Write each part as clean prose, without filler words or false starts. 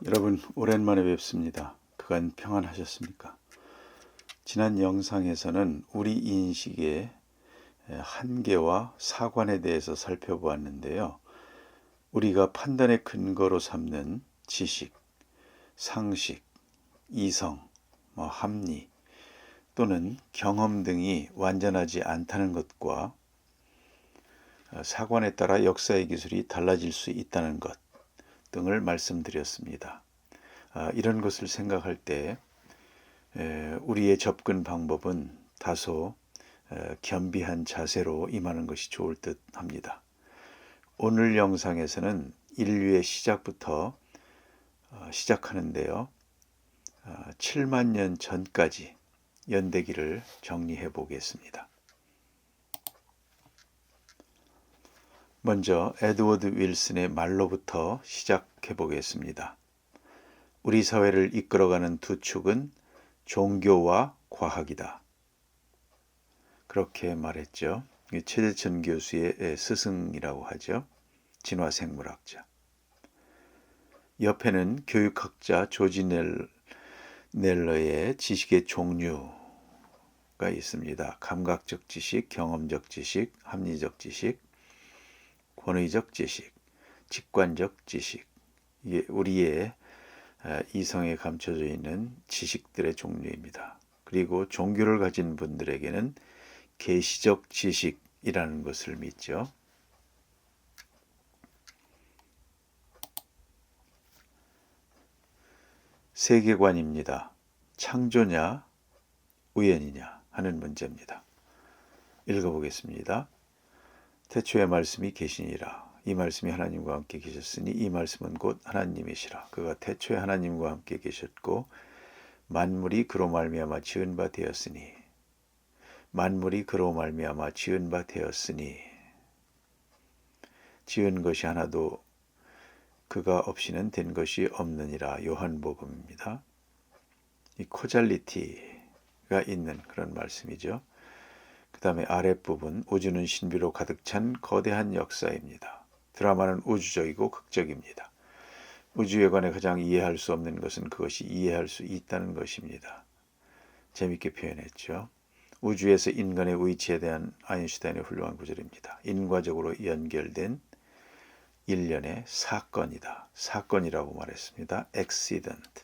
여러분, 오랜만에 뵙습니다. 그간 평안하셨습니까? 지난 영상에서는 우리 인식의 한계와 사관에 대해서 살펴보았는데요. 우리가 판단의 근거로 삼는 지식, 상식, 이성, 합리 또는 경험 등이 완전하지 않다는 것과 사관에 따라 역사의 기술이 달라질 수 있다는 것 등을 말씀드렸습니다. 이런 것을 생각할 때 우리의 접근 방법은 다소 겸비한 자세로 임하는 것이 좋을 듯 합니다. 오늘 영상에서는 인류의 시작부터 시작하는데요. 7만 년 전까지 연대기를 정리해 보겠습니다. 먼저 에드워드 윌슨의 말로부터 시작해 보겠습니다. 우리 사회를 이끌어가는 두 축은 종교와 과학이다. 그렇게 말했죠. 최재천 교수의 스승이라고 하죠. 진화생물학자. 옆에는 교육학자 조지 넬러의 지식의 종류가 있습니다. 감각적 지식, 경험적 지식, 합리적 지식, 권위적 지식, 직관적 지식. 이게 우리의 이성에 감춰져 있는 지식들의 종류입니다. 그리고 종교를 가진 분들에게는 계시적 지식이라는 것을 믿죠. 세계관입니다. 창조냐 우연이냐 하는 문제입니다. 읽어보겠습니다. 태초에 말씀이 계시니라. 이 말씀이 하나님과 함께 계셨으니 이 말씀은 곧 하나님이시라. 그가 태초에 하나님과 함께 계셨고 만물이 그로 말미암아 지은 바 되었으니 만물이 그로 말미암아 지은 바 되었으니 지은 것이 하나도 그가 없이는 된 것이 없느니라. 요한복음입니다. 이 코잘리티가 있는 그런 말씀이죠. 그 다음에 아랫부분 우주는 신비로 가득 찬 거대한 역사입니다. 드라마는 우주적이고 극적입니다. 우주에 관해 가장 이해할 수 없는 것은 그것이 이해할 수 있다는 것입니다. 재밌게 표현했죠. 우주에서 인간의 위치에 대한 아인슈타인의 훌륭한 구절입니다. 인과적으로 연결된 일련의 사건이다. 사건이라고 말했습니다. accident.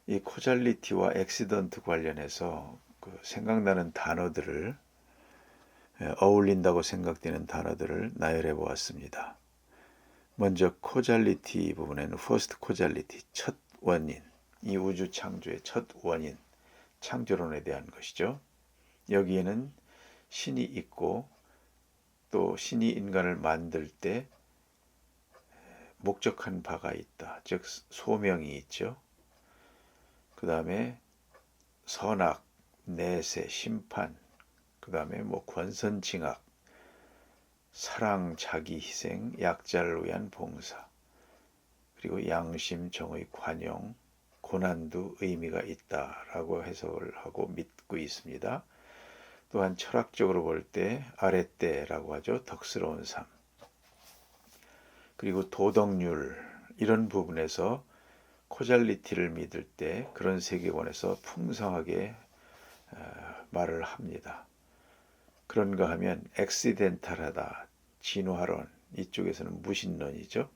이 코잘리티와 accident 관련해서 생각나는 단어들을 어울린다고 생각되는 단어들을 나열해 보았습니다. 먼저 코잘리티 부분에는 first 코잘리티, 첫 원인, 이 우주 창조의 첫 원인, 창조론에 대한 것이죠. 여기에는 신이 있고 또 신이 인간을 만들 때 목적한 바가 있다. 즉 소명이 있죠. 그 다음에 선악, 내세, 심판, 그 다음에 권선징악, 사랑, 자기 희생, 약자를 위한 봉사, 그리고 양심, 정의, 관용, 고난도 의미가 있다라고 해석을 하고 믿고 있습니다. 또한 철학적으로 볼 때 아랫대라고 하죠. 덕스러운 삶. 그리고 도덕률 이런 부분에서 코잘리티를 믿을 때 그런 세계관에서 풍성하게 말을 합니다. 그런가 하면 엑시덴탈하다, 진화론, 이쪽에서는 무신론이죠.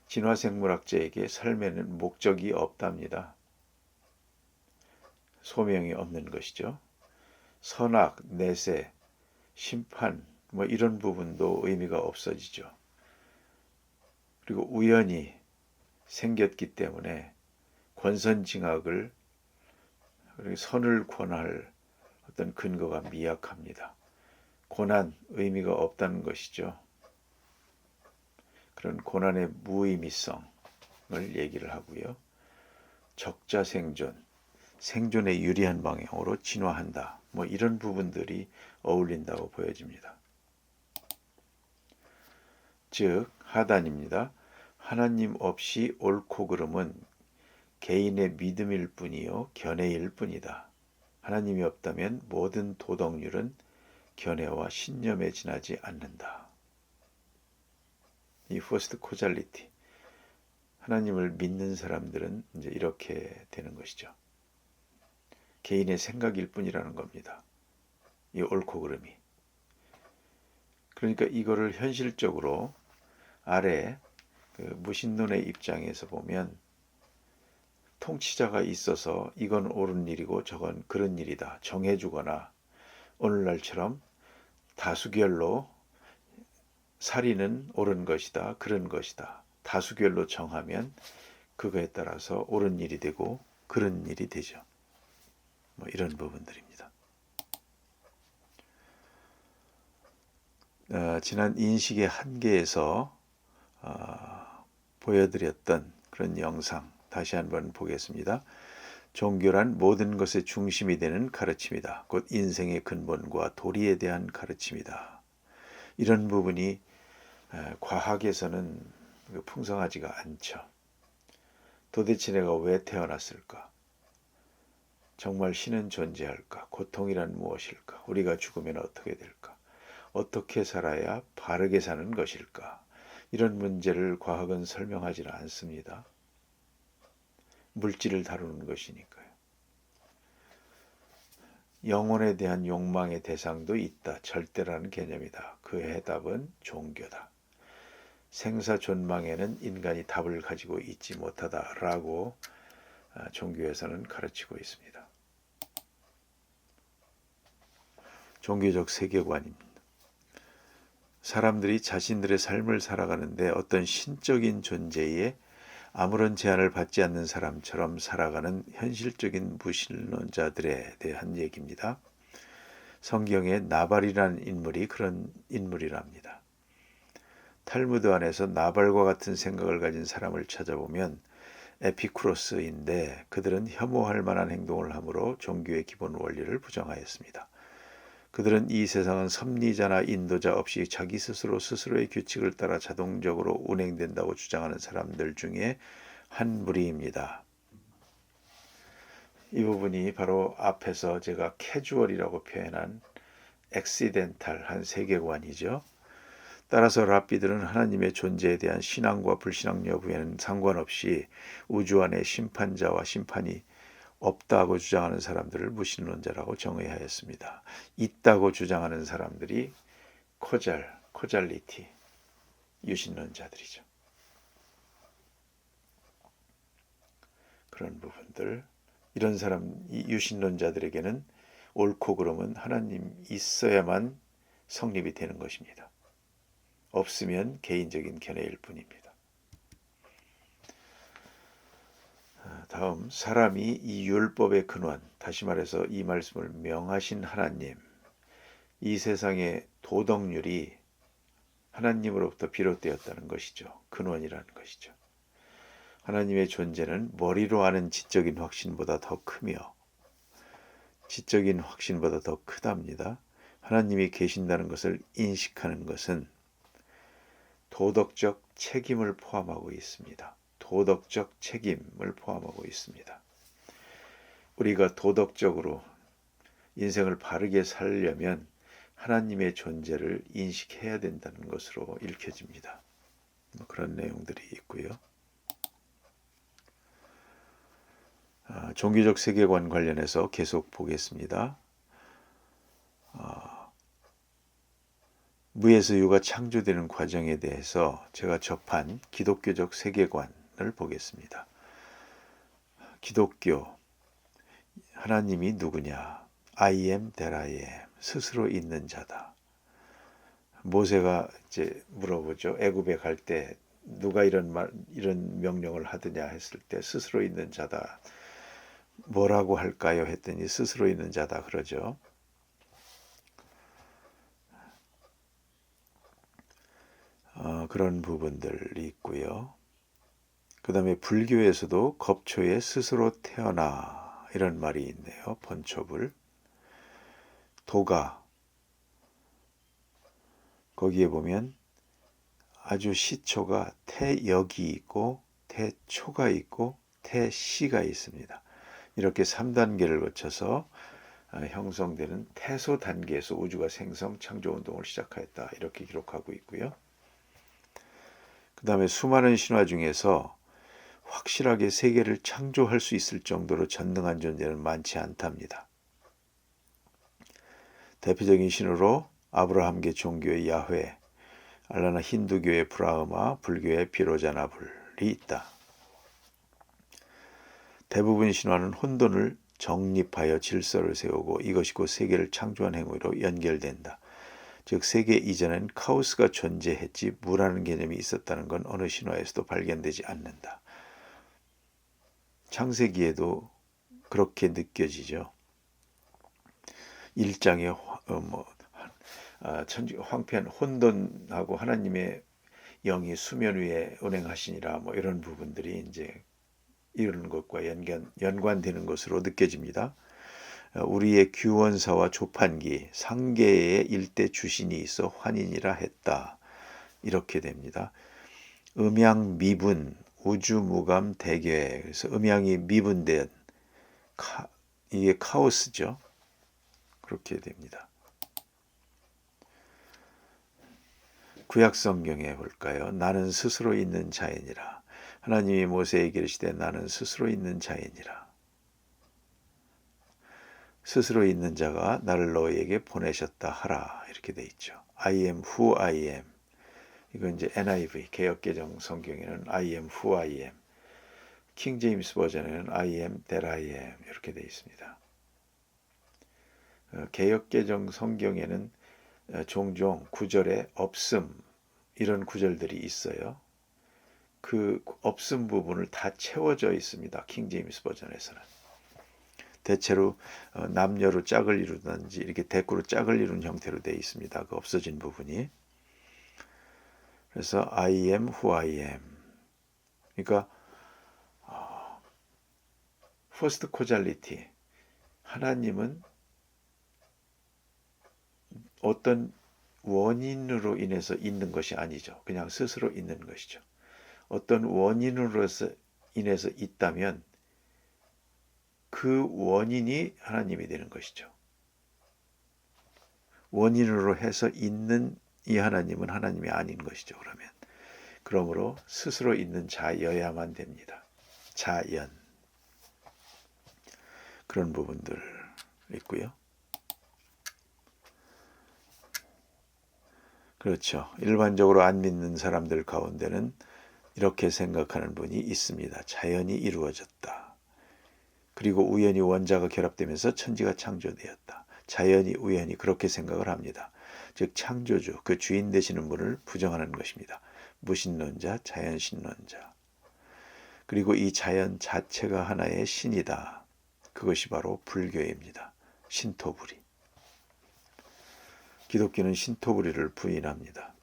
진화생물학자에게 삶에는 목적이 없답니다. 소명이 없는 것이죠. 선악, 내세, 심판 이런 부분도 의미가 없어지죠. 그리고 우연히 생겼기 때문에 권선징악을 그리고 선을 권할 어떤 근거가 미약합니다. 고난, 의미가 없다는 것이죠. 그런 고난의 무의미성을 얘기를 하고요. 적자생존, 생존에 유리한 방향으로 진화한다. 이런 부분들이 어울린다고 보여집니다. 즉 하단입니다. 하나님 없이 옳고 그름은 개인의 믿음일 뿐이요 견해일 뿐이다. 하나님이 없다면 모든 도덕률은 견해와 신념에 지나지 않는다. 이 퍼스트 코잘리티. 하나님을 믿는 사람들은 이제 이렇게 되는 것이죠. 개인의 생각일 뿐이라는 겁니다. 이 옳고 그름이. 그러니까 이거를 현실적으로 아래 그 무신론의 입장에서 보면 통치자가 있어서 이건 옳은 일이고 저건 그런 일이다 정해주거나 오늘날처럼 다수결로 살인은 옳은 것이다 그런 것이다 다수결로 정하면 그거에 따라서 옳은 일이 되고 그런 일이 되죠. 뭐 이런 부분들입니다. 지난 인식의 한계에서 보여드렸던 그런 영상 다시 한번 보겠습니다. 종교란 모든 것의 중심이 되는 가르침이다. 곧 인생의 근본과 도리에 대한 가르침이다. 이런 부분이 과학에서는 풍성하지가 않죠. 도대체 내가 왜 태어났을까? 정말 신은 존재할까? 고통이란 무엇일까? 우리가 죽으면 어떻게 될까? 어떻게 살아야 바르게 사는 것일까? 이런 문제를 과학은 설명하지는 않습니다. 물질을 다루는 것이니까요. 영혼에 대한 욕망의 대상도 있다. 절대라는 개념이다. 그 해답은 종교다. 생사존망에는 인간이 답을 가지고 있지 못하다라고 종교에서는 가르치고 있습니다. 종교적 세계관입니다. 사람들이 자신들의 삶을 살아가는데 어떤 신적인 존재에 아무런 제한을 받지 않는 사람처럼 살아가는 현실적인 무신론자들에 대한 얘기입니다. 성경에 나발이라는 인물이 그런 인물이랍니다. 탈무드 안에서 나발과 같은 생각을 가진 사람을 찾아보면 에피쿠로스인데 그들은 혐오할 만한 행동을 함으로 종교의 기본 원리를 부정하였습니다. 그들은 이 세상은 섭리자나 인도자 없이 자기 스스로의 규칙을 따라 자동적으로 운행된다고 주장하는 사람들 중에 한 무리입니다. 이 부분이 바로 앞에서 제가 캐주얼이라고 표현한 액시덴탈한 세계관이죠. 따라서 랍비들은 하나님의 존재에 대한 신앙과 불신앙 여부에는 상관없이 우주 안에 심판자와 심판이 없다고 주장하는 사람들을 무신론자라고 정의하였습니다. 있다고 주장하는 사람들이 코잘리티, 유신론자들이죠. 그런 부분들, 이런 사람, 이 유신론자들에게는 옳고 그름은 하나님 있어야만 성립이 되는 것입니다. 없으면 개인적인 견해일 뿐입니다. 다음, 사람이 이 율법의 근원, 다시 말해서 이 말씀을 명하신 하나님, 이 세상의 도덕률이 하나님으로부터 비롯되었다는 것이죠. 근원이라는 것이죠. 하나님의 존재는 머리로 아는 지적인 확신보다 더 크며 지적인 확신보다 더 크답니다. 하나님이 계신다는 것을 인식하는 것은 도덕적 책임을 포함하고 있습니다. 도덕적 책임을 포함하고 있습니다. 우리가 도덕적으로 인생을 바르게 살려면 하나님의 존재를 인식해야 된다는 것으로 읽혀집니다. 그런 내용들이 있고요. 종교적 세계관 관련해서 계속 보겠습니다. 무에서 유가 창조되는 과정에 대해서 제가 접한 기독교적 세계관을 보겠습니다. 기독교, 하나님이 누구냐? I am that I am, 스스로 있는 자다. 모세가 이제 물어보죠. 애굽에 갈 때 누가 이런 명령을 하느냐 했을 때 스스로 있는 자다. 뭐라고 할까요? 했더니 스스로 있는 자다 그러죠. 그런 부분들이 있고요. 그 다음에 불교에서도 겁초에 스스로 태어나 이런 말이 있네요. 번초불. 도가 거기에 보면 아주 시초가 태역이 있고 태초가 있고 태시가 있습니다. 이렇게 3단계를 거쳐서 형성되는 태소 단계에서 우주가 생성 창조 운동을 시작하였다. 이렇게 기록하고 있고요. 그 다음에 수많은 신화 중에서 확실하게 세계를 창조할 수 있을 정도로 전능한 존재는 많지 않답니다. 대표적인 신으로 아브라함계 종교의 야훼, 알라나 힌두교의 브라흐마, 불교의 비로자나불이 있다. 대부분 신화는 혼돈을 정립하여 질서를 세우고 이것이 곧 세계를 창조한 행위로 연결된다. 즉 세계 이전엔 카오스가 존재했지 무라는 개념이 있었다는 건 어느 신화에서도 발견되지 않는다. 창세기에도 그렇게 느껴지죠. 1장에 황폐한 혼돈하고 하나님의 영이 수면 위에 운행하시니라 이런 부분들이 이제 이런 것과 연관되는 것으로 느껴집니다. 우리의 규원사와 조판기, 상계에 일대 주신이 있어 환인이라 했다. 이렇게 됩니다. 음양 미분, 우주무감 대계. 그래서 음양이 미분된 이게 카오스죠. 그렇게 됩니다. 구약 성경에 볼까요? 나는 스스로 있는 자이니라. 하나님이 모세에게 이르시되 나는 스스로 있는 자이니라. 스스로 있는 자가 나를 너희에게 보내셨다 하라. 이렇게 돼 있죠. I am who I am. 이건 이제 NIV 개역개정 성경에는 I am who I am. 킹 제임스 버전에는 I am that I am 이렇게 돼 있습니다. 개역개정 성경에는 종종 구절에 없음 이런 구절들이 있어요. 그 없음 부분을 다 채워져 있습니다. 킹 제임스 버전에서는. 대체로 남녀로 짝을 이루든지 이렇게 대꾸로 짝을 이룬 형태로 되어 있습니다. 그 없어진 부분이. 그래서 I am who I am. 그러니까 first causality. 하나님은 어떤 원인으로 인해서 있는 것이 아니죠. 그냥 스스로 있는 것이죠. 어떤 원인으로서 인해서 있다면 그 원인이 하나님이 되는 것이죠. 원인으로 해서 있는 이 하나님은 하나님이 아닌 것이죠. 그러므로 스스로 있는 자여야만 됩니다. 자연. 그런 부분들 있고요. 그렇죠. 일반적으로 안 믿는 사람들 가운데는 이렇게 생각하는 분이 있습니다. 자연이 이루어졌다. 그리고 우연히 원자가 결합되면서 천지가 창조되었다. 자연이 우연히 그렇게 생각을 합니다. 즉 창조주, 그 주인 되시는 분을 부정하는 것입니다. 무신론자, 자연신론자. 그리고 이 자연 자체가 하나의 신이다. 그것이 바로 불교입니다. 신토부리. 기독교는 신토부리를 부인합니다.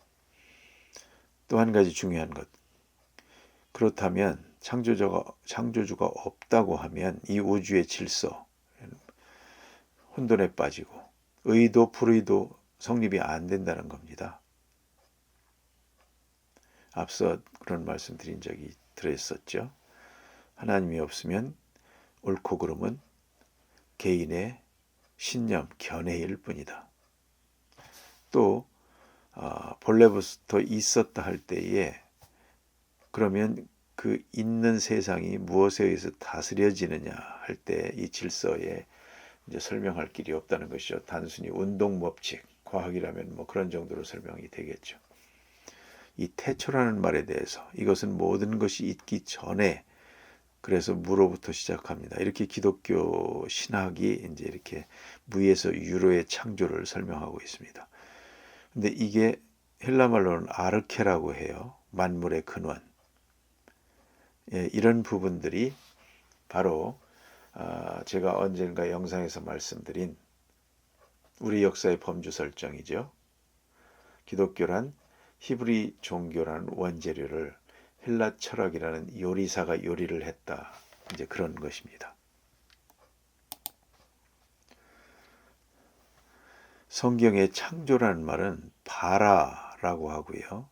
또 한 가지 중요한 것. 그렇다면 창조주가 없다고 하면 이 우주의 질서, 혼돈에 빠지고 의도, 불의도 성립이 안 된다는 겁니다. 앞서 그런 말씀 드린 적이 들었었죠. 하나님이 없으면 옳고 그름은 개인의 신념, 견해일 뿐이다. 또 본래부터 있었다 할 때에 그러면 그 있는 세상이 무엇에 의해서 다스려지느냐 할 때 이 질서에 이제 설명할 길이 없다는 것이죠. 단순히 운동 법칙, 과학이라면 그런 정도로 설명이 되겠죠. 이 태초라는 말에 대해서 이것은 모든 것이 있기 전에 그래서 무로부터 시작합니다. 이렇게 기독교 신학이 이제 이렇게 무에서 유로의 창조를 설명하고 있습니다. 근데 이게 헬라 말로는 아르케라고 해요. 만물의 근원. 예, 이런 부분들이 바로 제가 언젠가 영상에서 말씀드린 우리 역사의 범주 설정이죠. 기독교란 히브리 종교라는 원재료를 헬라 철학이라는 요리사가 요리를 했다. 이제 그런 것입니다. 성경의 창조라는 말은 바라라고 하고요.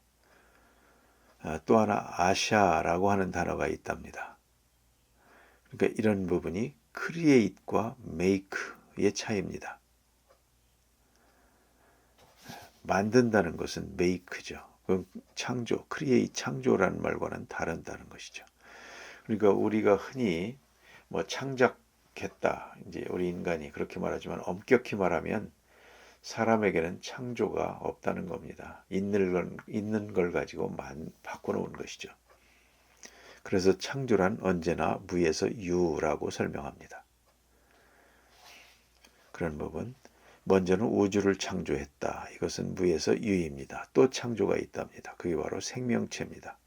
또 하나 아샤라고 하는 단어가 있답니다. 그러니까 이런 부분이 create과 make의 차이입니다. 만든다는 것은 make죠. 그럼 창조, 크리에이트 창조라는 말과는 다른다는 것이죠. 그러니까 우리가 흔히 뭐 창작했다, 이제 우리 인간이 그렇게 말하지만 엄격히 말하면 사람에게는 창조가 없다는 겁니다. 있는 걸 가지고 바꿔놓은 것이죠. 그래서 창조란 언제나 무에서 유라고 설명합니다. 그런 부분. 먼저는 우주를 창조했다. 이것은 무에서 유입니다. 또 창조가 있답니다. 그게 바로 생명체입니다.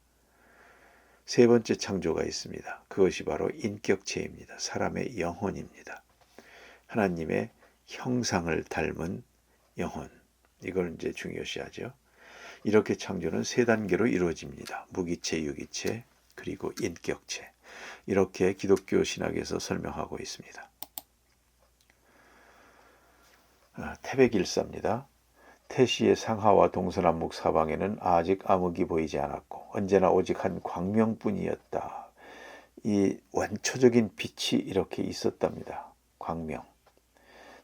세 번째 창조가 있습니다. 그것이 바로 인격체입니다. 사람의 영혼입니다. 하나님의 형상을 닮은 영혼. 이걸 이제 중요시하죠. 이렇게 창조는 세 단계로 이루어집니다. 무기체, 유기체, 그리고 인격체. 이렇게 기독교 신학에서 설명하고 있습니다. 태백일사입니다. 태시의 상하와 동서남북 사방에는 아직 암흑이 보이지 않았고 언제나 오직 한 광명뿐이었다. 이 원초적인 빛이 이렇게 있었답니다. 광명.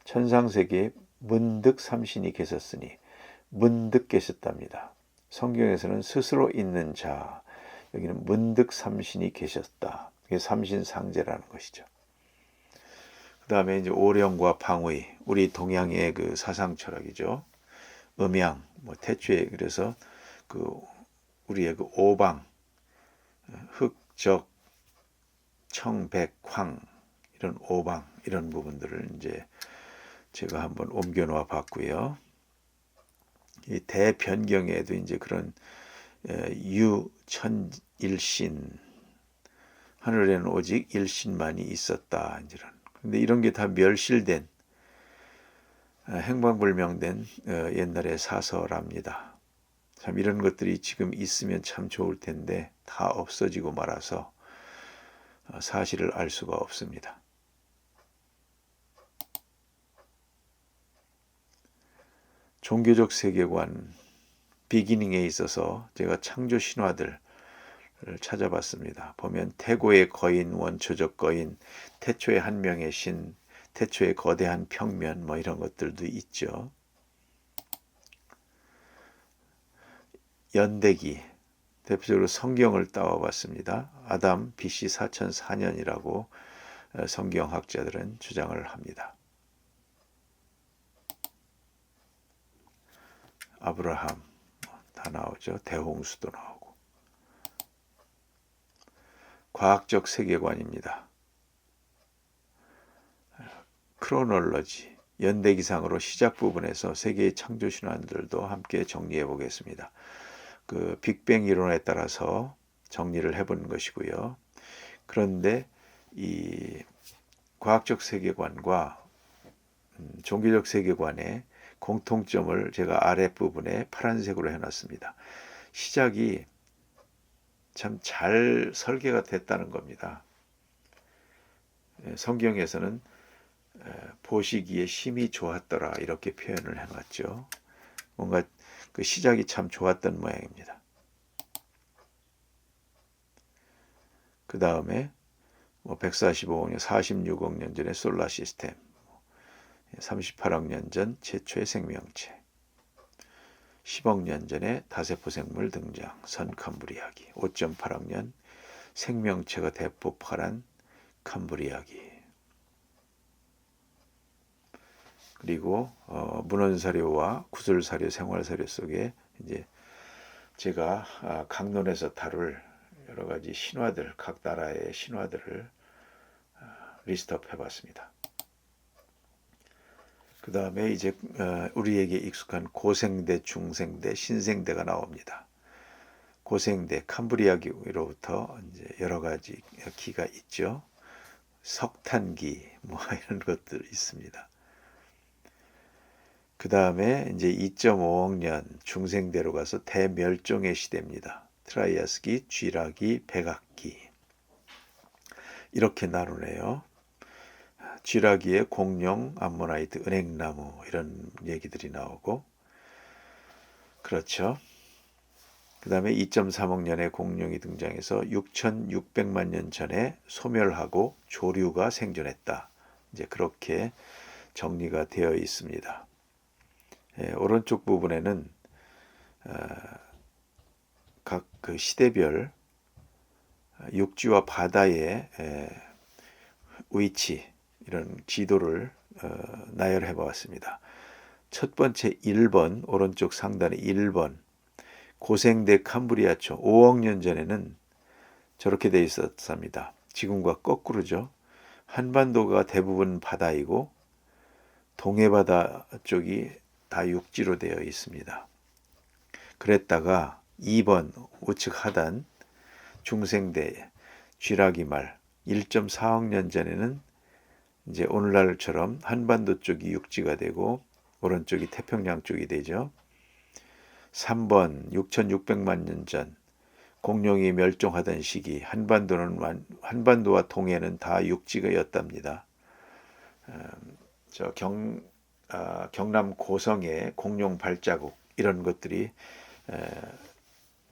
천상세계에 문득 삼신이 계셨으니 문득 계셨답니다. 성경에서는 스스로 있는 자, 여기는 문득 삼신이 계셨다. 이게 삼신상제라는 것이죠. 그 다음에 이제 오령과 방의, 우리 동양의 그 사상 철학이죠. 음양, 뭐 태초에 그래서 그 우리의 그 오방, 흑, 적, 청, 백, 황 이런 오방 이런 부분들을 이제 제가 한번 옮겨 놓아 봤고요. 이 대변경에도 이제 그런 유천일신, 하늘에는 오직 일신만이 있었다. 그런데 이런 게 다 멸실된 행방불명된 옛날의 사설합니다. 참 이런 것들이 지금 있으면 참 좋을 텐데 다 없어지고 말아서 사실을 알 수가 없습니다. 종교적 세계관 비기닝에 있어서 제가 창조 신화들을 찾아봤습니다. 보면 태고의 거인, 원초적 거인, 태초의 한 명의 신, 태초의 거대한 평면 뭐 이런 것들도 있죠. 연대기 대표적으로 성경을 따와봤습니다. 아담 BC 4004년이라고 성경학자들은 주장을 합니다. 아브라함 다 나오죠. 대홍수도 나오고. 과학적 세계관입니다. 크로놀로지, 연대기상으로 시작 부분에서 세계의 창조 신화들도 함께 정리해 보겠습니다. 그 빅뱅 이론에 따라서 정리를 해본 것이고요. 그런데 이 과학적 세계관과 종교적 세계관의 공통점을 제가 아랫부분에 파란색으로 해놨습니다. 시작이 참 잘 설계가 됐다는 겁니다. 성경에서는 보시기에 심히 좋았더라 이렇게 표현을 해놨죠. 뭔가 그 시작이 참 좋았던 모양입니다. 그 다음에 145억 년, 46억 년 전의 솔라 시스템, 38억 년 전 최초의 생명체, 10억 년 전에 다세포 생물 등장, 선 캄브리아기, 5.8억 년 생명체가 대폭발한 캄브리아기, 그리고 문헌사료와 구술사료, 생활사료 속에 이제 제가 강론에서 다룰 여러 가지 신화들, 각 나라의 신화들을 리스트업 해봤습니다. 그 다음에 이제 우리에게 익숙한 고생대, 중생대, 신생대가 나옵니다. 고생대, 캄브리아기로부터 이제 여러 가지 기가 있죠. 석탄기, 뭐 이런 것들 있습니다. 그 다음에 이제 2.5억 년 중생대로 가서 대멸종의 시대입니다. 트라이아스기, 쥐라기, 백악기 이렇게 나누네요. 쥐라기에 공룡, 암모나이트, 은행나무 이런 얘기들이 나오고 그렇죠. 그 다음에 2.3억 년에 공룡이 등장해서 6,600만 년 전에 소멸하고 조류가 생존했다. 이제 그렇게 정리가 되어 있습니다. 오른쪽 부분에는 그 시대별 육지와 바다의 위치, 이런 지도를 나열해 보았습니다. 첫 번째 1번, 오른쪽 상단에 1번, 고생대 캄브리아초 5억 년 전에는 저렇게 돼 있었습니다. 지금과 거꾸로죠. 한반도가 대부분 바다이고 동해바다 쪽이 다 육지로 되어 있습니다. 그랬다가 2번 우측 하단 중생대 쥐라기 말 1.4억 년 전에는 이제 오늘날처럼 한반도 쪽이 육지가 되고 오른쪽이 태평양 쪽이 되죠. 3번 6,600만 년 전 공룡이 멸종하던 시기 한반도와 동해는 다 육지가였답니다. 경남 고성의 공룡 발자국 이런 것들이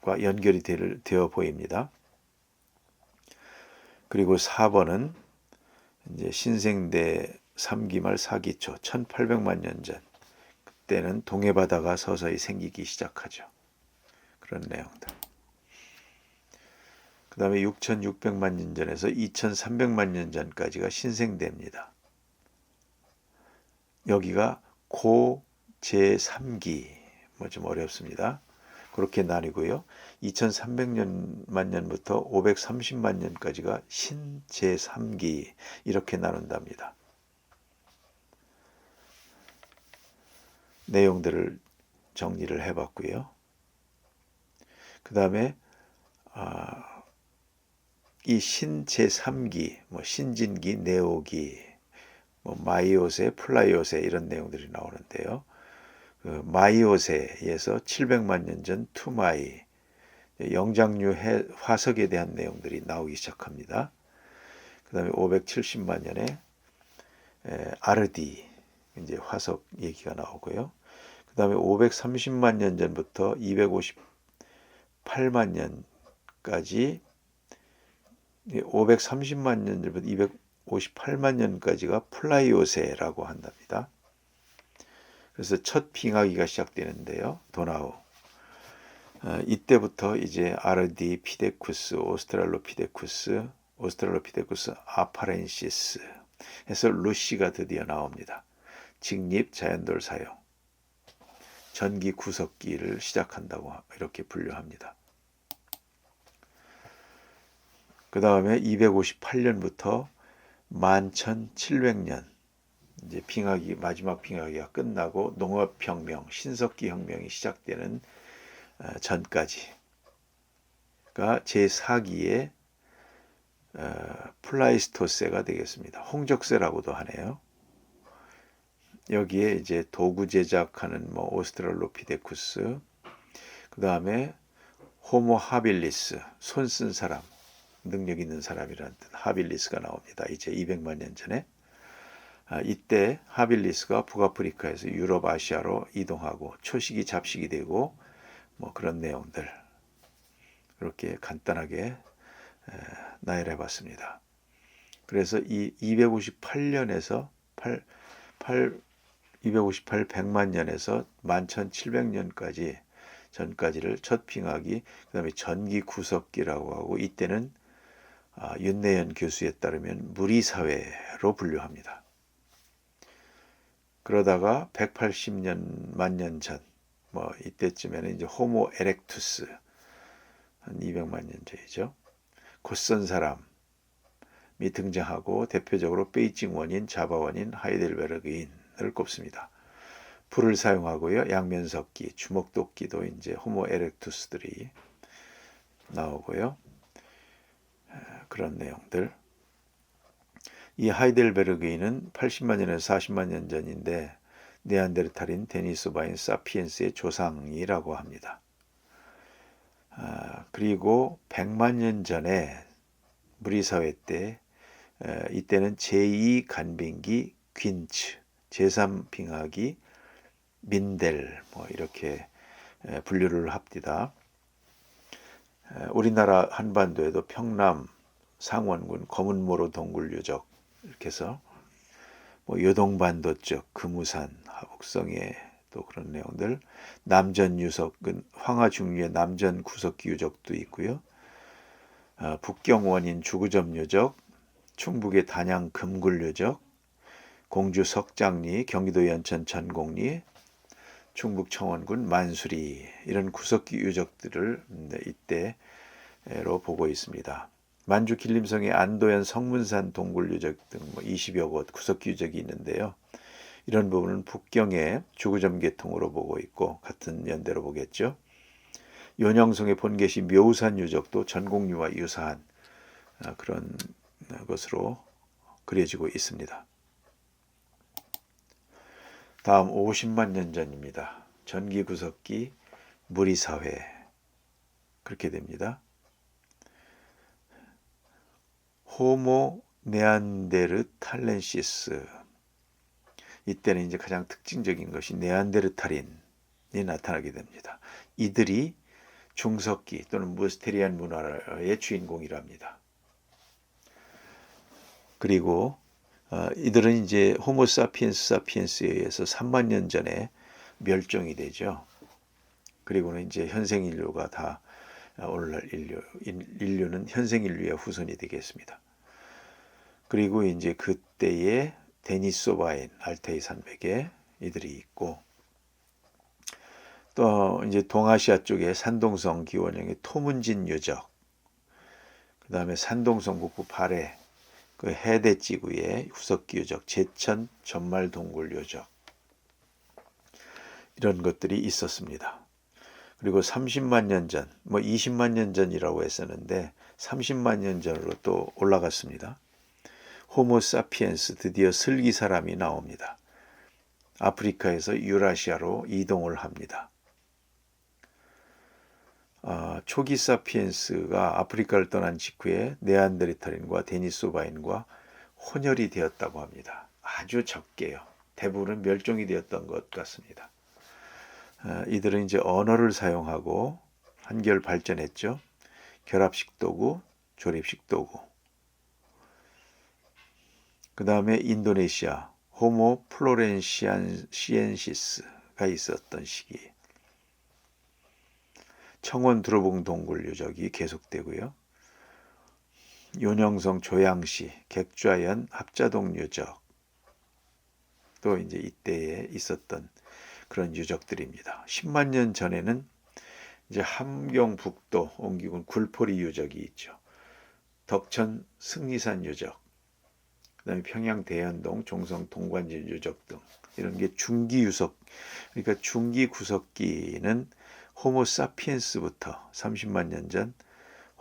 과 연결이 되어 보입니다. 그리고 4번은 이제 신생대 3기 말 4기 초 1800만 년 전, 그때는 동해바다가 서서히 생기기 시작하죠. 그런 내용들. 그 다음에 6600만 년 전에서 2300만 년 전까지가 신생대입니다. 여기가 고 제3기, 뭐 좀 어렵습니다. 그렇게 나뉘고요. 2300만 년부터 530만 년까지가 신 제3기, 이렇게 나눈답니다. 내용들을 정리를 해봤고요. 그 다음에 이 신 제3기, 뭐 신진기, 네오기, 뭐 마이오세, 플라이오세 이런 내용들이 나오는데요. 그 마이오세에서 700만 년 전 투마이, 영장류 화석에 대한 내용들이 나오기 시작합니다. 그 다음에 570만 년에 아르디, 이제 화석 얘기가 나오고요. 그 다음에 530만 년 전부터 258만 년까지, 530만 년 전부터 258만 년까지가 플라이오세라고 한답니다. 그래서 첫 빙하기가 시작되는데요. 도나우. 이때부터 이제 아르디, 피데쿠스, 오스트랄로피데쿠스 아파렌시스 해서 루시가 드디어 나옵니다. 직립 자연돌 사용, 전기 구석기를 시작한다고 이렇게 분류합니다. 그 다음에 258년부터 11,700년, 이제 마지막 빙하기가 끝나고 농업혁명, 신석기 혁명이 시작되는 전까지가 제4기의 플라이스토세가 되겠습니다. 홍적세라고도 하네요. 여기에 이제 도구 제작하는 뭐 오스트랄로피데쿠스, 그 다음에 호모 하빌리스, 손 쓴 사람, 능력 있는 사람이라는 뜻, 하빌리스가 나옵니다. 이제 200만 년 전에. 이때 하빌리스가 북아프리카에서 유럽, 아시아로 이동하고 초식이 잡식이 되고 뭐 그런 내용들 이렇게 간단하게 나열해 봤습니다. 그래서 이 258년에서 100만 년에서 11,700년까지 전까지를 첫 빙하기, 그 다음에 전기 구석기라고 하고, 이때는 윤내연 교수에 따르면 무리사회로 분류합니다. 그러다가 180만 년 전, 뭐 이때쯤에는 이제 호모 에렉투스, 한 200만 년 전이죠. 곧선 사람이 등장하고 대표적으로 베이징 원인, 자바 원인, 하이델베르그인을 꼽습니다. 불을 사용하고요. 양면석기, 주먹도끼도 이제 호모 에렉투스들이 나오고요. 그런 내용들. 이 하이델베르그인은 80만 년에서 40만 년 전인데 네안데르탈인 데니소바인 사피엔스의 조상이라고 합니다. 그리고 100만 년 전에 무리사회 때, 이때는 제2 간빙기 퀸츠, 제3 빙하기 민델, 뭐 이렇게 분류를 합니다. 우리나라 한반도에도 평남, 상원군, 검은모로 동굴 유적, 이렇게 해서 뭐 요동반도 쪽, 금우산, 하북성에 또 그런 내용들. 남전 유석은 황하 중류의 남전 구석기 유적도 있고요. 북경 원인 주구점 유적, 충북의 단양 금굴 유적, 공주 석장리, 경기도 연천 전곡리, 충북 청원군 만수리, 이런 구석기 유적들을 이때로 보고 있습니다. 만주 길림성의 안도현 성문산 동굴 유적 등 20여 곳 구석기 유적이 있는데요. 이런 부분은 북경의 주구점 계통으로 보고 있고 같은 연대로 보겠죠. 연영성의 본계시 묘산 유적도 전곡리와 유사한 그런 것으로 그려지고 있습니다. 다음 50만 년 전입니다. 전기구석기 무리사회, 그렇게 됩니다. 호모 네안데르탈렌시스, 이때는 이제 가장 특징적인 것이 네안데르탈인이 나타나게 됩니다. 이들이 중석기 또는 무스테리안 문화의 주인공이랍니다. 그리고 이들은 이제 호모 사피엔스에 의해서 3만 년 전에 멸종이 되죠. 그리고는 이제 현생 인류가 다 오늘날 인류는 현생 인류의 후손이 되겠습니다. 그리고 이제 그때의 데니소바인 알타이 산맥에 이들이 있고, 또 이제 동아시아 쪽에 산동성 기원형의 토문진 유적, 그 다음에 산동성 북부 발해 그 해대지구의 후석기 유적, 제천 전말 동굴 유적, 이런 것들이 있었습니다. 그리고 30만 년 전, 20만 년 전이라고 했었는데 30만 년 전으로 또 올라갔습니다. 호모 사피엔스, 드디어 슬기 사람이 나옵니다. 아프리카에서 유라시아로 이동을 합니다. 초기 사피엔스가 아프리카를 떠난 직후에 네안데르탈인과 데니소바인과 혼혈이 되었다고 합니다. 아주 적게요. 대부분은 멸종이 되었던 것 같습니다. 이들은 이제 언어를 사용하고 한결 발전했죠. 결합식 도구, 조립식 도구. 그 다음에 인도네시아 호모 플로렌시엔시스가 있었던 시기. 청원 두루봉 동굴 유적이 계속되고요. 윤영성 조양시 객좌연 합자동 유적, 또 이제 이때에 있었던 그런 유적들입니다. 10만 년 전에는 이제 함경북도 옹기군 굴포리 유적이 있죠. 덕천 승리산 유적, 그다음에 평양 대연동 종성 동관진 유적 등 이런 게 중기 유석, 그러니까 중기 구석기는 호모 사피엔스부터 30만 년 전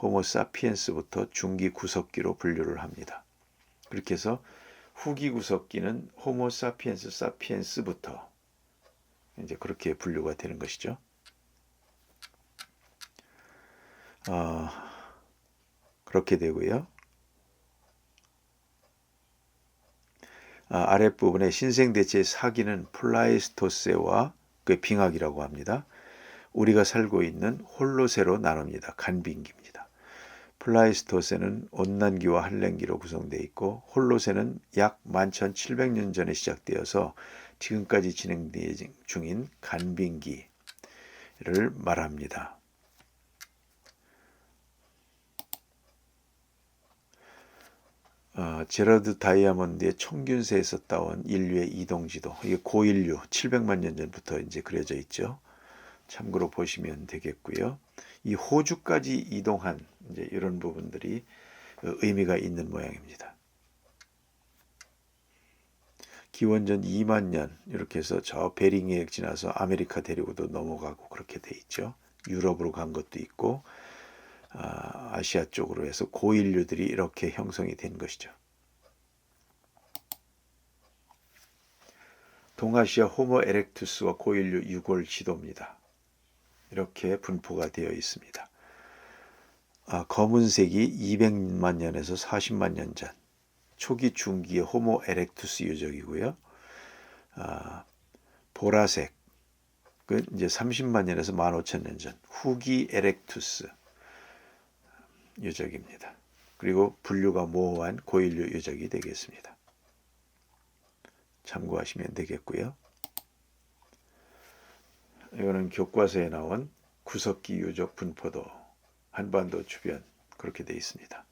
호모 사피엔스부터 중기 구석기로 분류를 합니다. 그렇게 해서 후기 구석기는 호모 사피엔스부터 이제 그렇게 분류가 되는 것이죠. 그렇게 되고요. 아랫부분에 신생대체의 사기는 플라이스토세와 그 빙하기라고 합니다. 우리가 살고 있는 홀로세로 나눕니다. 간빙기입니다. 플라이스토세는 온난기와 한랭기로 구성되어 있고, 홀로세는 약 11,700년 전에 시작되어서 지금까지 진행 중인 간빙기를 말합니다. 제러드 다이아몬드의 총균세에서 따온 인류의 이동지도, 이게 고인류 700만 년 전부터 이제 그려져 있죠. 참고로 보시면 되겠고요. 이 호주까지 이동한 이제 이런 부분들이 의미가 있는 모양입니다. 기원전 2만 년 이렇게 해서 저 베링해역 지나서 아메리카 대륙으로 넘어가고 그렇게 돼 있죠. 유럽으로 간 것도 있고, 아시아 쪽으로 해서 고인류들이 이렇게 형성이 된 것이죠. 동아시아 호모 에렉투스와 고인류 유골 지도입니다. 이렇게 분포가 되어 있습니다. 검은색이 200만 년에서 40만 년 전, 초기 중기의 호모 에렉투스 유적이고요. 보라색, 그 이제 30만 년에서 15,000년 전, 후기 에렉투스 유적입니다. 그리고 분류가 모호한 고인류 유적이 되겠습니다. 참고하시면 되겠고요. 이거는 교과서에 나온 구석기 유적 분포도 한반도 주변 그렇게 되어 있습니다.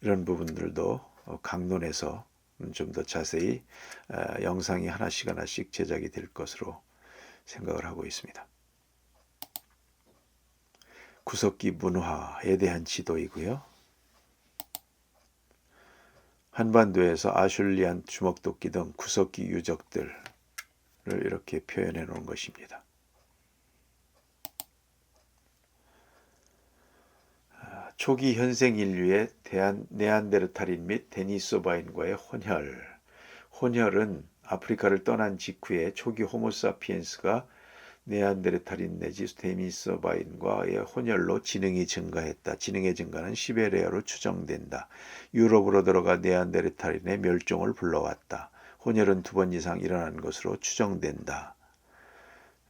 이런 부분들도 강론에서 좀 더 자세히 영상이 하나씩 제작이 될 것으로 생각을 하고 있습니다. 구석기 문화에 대한 지도이고요. 한반도에서 아슐리안 주먹도끼 등 구석기 유적들을 이렇게 표현해 놓은 것입니다. 초기 현생 인류의 네안데르탈인 및 데니소바인과의 혼혈. 혼혈은 아프리카를 떠난 직후에 초기 호모사피엔스가 네안데르탈인 내지 데니소바인과의 혼혈로 지능이 증가했다. 지능의 증가는 시베리아로 추정된다. 유럽으로 들어가 네안데르탈인의 멸종을 불러왔다. 혼혈은 2번 이상 일어난 것으로 추정된다.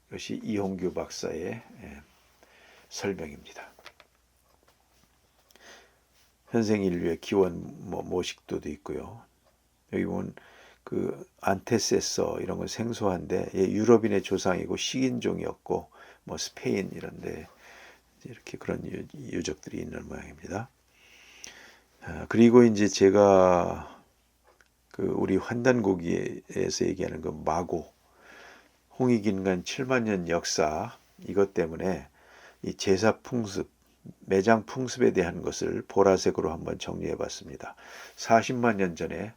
이것이 이홍규 박사의 설명입니다. 현생 인류의 기원 모식도도 있고요. 여기 보면 그 안테세서 이런 건 생소한데 유럽인의 조상이고 식인종이었고 스페인 이런데 이렇게 그런 유적들이 있는 모양입니다. 그리고 이제 제가 그 우리 환단고기에서 얘기하는 그 마고 홍익인간 7만 년 역사 이것 때문에 이 제사 풍습 매장 풍습에 대한 것을 보라색으로 한번 정리해 봤습니다. 40만 년 전에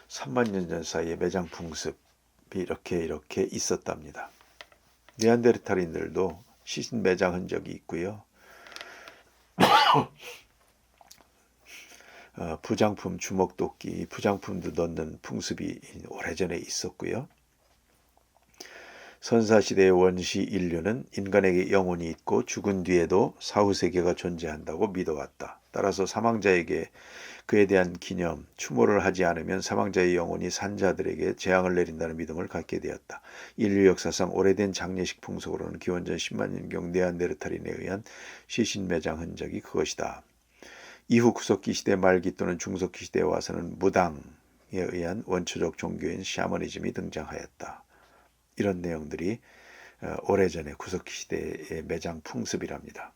3만 년 전 사이에 매장 풍습이 이렇게 있었답니다. 네안데르탈인들도 시신 매장 흔적이 있고요. 부장품 주먹도끼 부장품도 넣는 풍습이 오래전에 있었고요. 선사시대의 원시 인류는 인간에게 영혼이 있고 죽은 뒤에도 사후세계가 존재한다고 믿어왔다. 따라서 사망자에게 그에 대한 기념, 추모를 하지 않으면 사망자의 영혼이 산자들에게 재앙을 내린다는 믿음을 갖게 되었다. 인류 역사상 오래된 장례식 풍속으로는 기원전 10만 년경 네안데르탈인에 의한 시신 매장 흔적이 그것이다. 이후 구석기 시대 말기 또는 중석기 시대에 와서는 무당에 의한 원초적 종교인 샤머니즘이 등장하였다. 이런 내용들이 오래전에 구석기 시대의 매장 풍습이랍니다.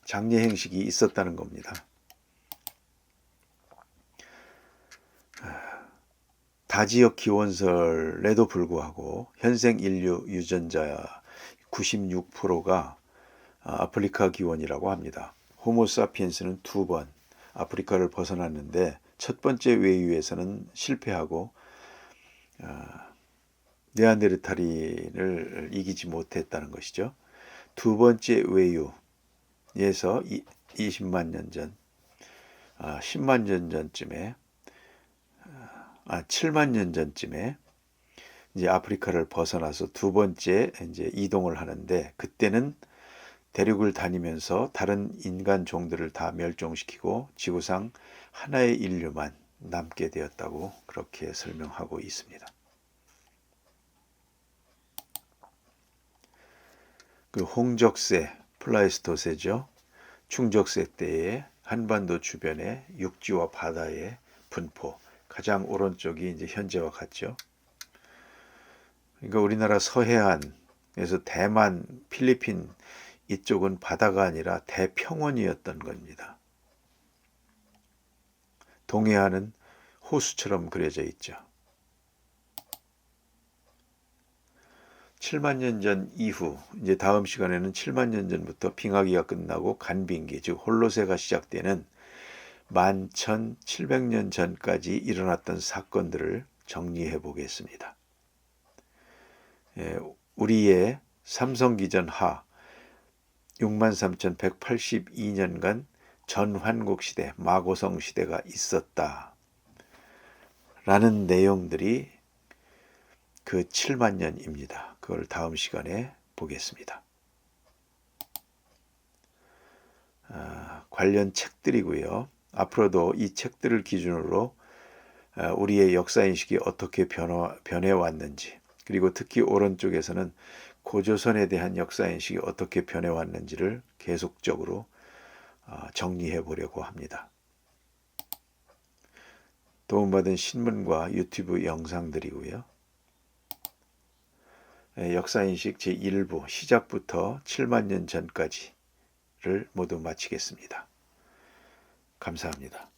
장례 행식이 있었다는 겁니다. 다지역 기원설에도 불구하고 현생 인류 유전자 96%가 아프리카 기원이라고 합니다. 호모사피엔스는 2번 아프리카를 벗어났는데 첫 번째 외유에서는 실패하고 네안데르탈인을 이기지 못했다는 것이죠. 2번째 외유에서 20만 년 전, 10만 년 전쯤에, 7만 년 전쯤에 이제 아프리카를 벗어나서 2번째 이제 이동을 하는데 그때는 대륙을 다니면서 다른 인간 종들을 다 멸종시키고 지구상 하나의 인류만 남게 되었다고 그렇게 설명하고 있습니다. 그 홍적세, 플라이스토세죠. 충적세 때의 한반도 주변의 육지와 바다의 분포, 가장 오른쪽이 이제 현재와 같죠. 그러니까 우리나라 서해안에서 대만, 필리핀 이쪽은 바다가 아니라 대평원이었던 겁니다. 동해안은 호수처럼 그려져 있죠. 7만 년 전 이후 이제 다음 시간에는 7만 년 전부터 빙하기가 끝나고 간빙기 즉 홀로세가 시작되는 11,700년 전까지 일어났던 사건들을 정리해 보겠습니다. 우리의 삼성기전 하 63,182년간 전환국시대, 마고성시대가 있었다. 라는 내용들이 그 7만 년입니다. 그걸 다음 시간에 보겠습니다. 관련 책들이고요. 앞으로도 이 책들을 기준으로 우리의 역사인식이 어떻게 변해왔는지 그리고 특히 오른쪽에서는 고조선에 대한 역사인식이 어떻게 변해왔는지를 계속적으로 정리해 보려고 합니다. 도움받은 신문과 유튜브 영상들이고요. 역사인식 제1부 시작부터 7만 년 전까지를 모두 마치겠습니다. 감사합니다.